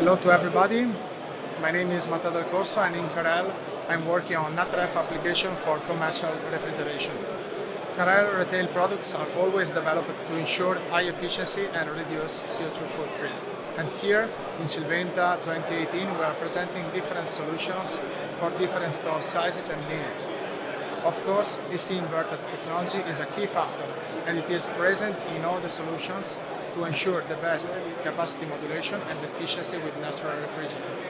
Hello to everybody, my name is Matteo Dal Corso and in CAREL I'm working on NatRef application for commercial refrigeration. CAREL retail products are always developed to ensure high efficiency and reduce CO2 footprint. And here in Chillventa 2018 we are presenting different solutions for different store sizes and needs. Of course, DC inverter technology is a key factor and it is present in all the solutions to ensure the best capacity modulation and efficiency with natural refrigerants.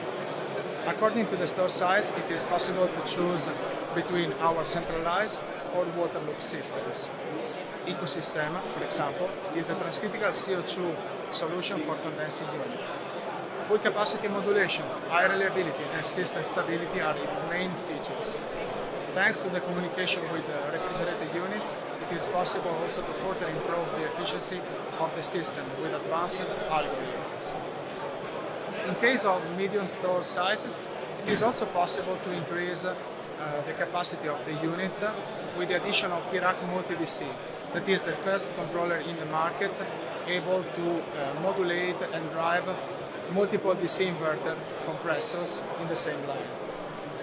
According to the store size, it is possible to choose between our centralized or water loop systems. Ecosystem, for example, is the transcritical CO2 solution for condensing unit. Full capacity modulation, high reliability and system stability are its main features. Thanks to the communication with the refrigerated units, it is possible also to further improve the efficiency of the system with advanced algorithms. In case of medium store sizes, it is also possible to increase the capacity of the unit with the addition of PIRAC Multi-DC. That is the first controller in the market able to modulate and drive multiple DC inverter compressors in the same line.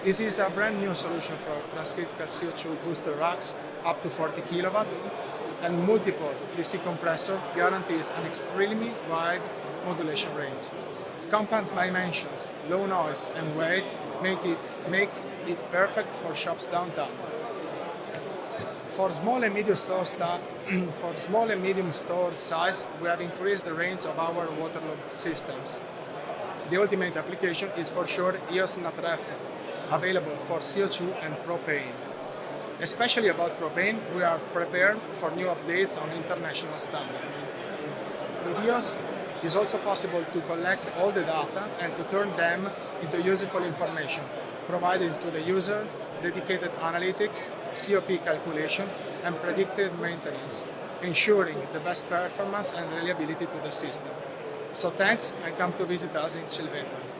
This is a brand new solution for transcritical CO2 booster racks up to 40 kW, and multiple DC compressor guarantees an extremely wide modulation range. Compact dimensions, low noise and weight make it perfect for shops downtown. For small and medium store size, we have increased the range of our water loop systems. The ultimate application is for sure EOS NatRef, available for CO2 and propane. Especially about propane, we are prepared for new updates on international standards. With EOS, it is also possible to collect all the data and to turn them into useful information, providing to the user dedicated analytics, COP calculation, and predictive maintenance, ensuring the best performance and reliability to the system. So thanks and come to visit us in Chillventa.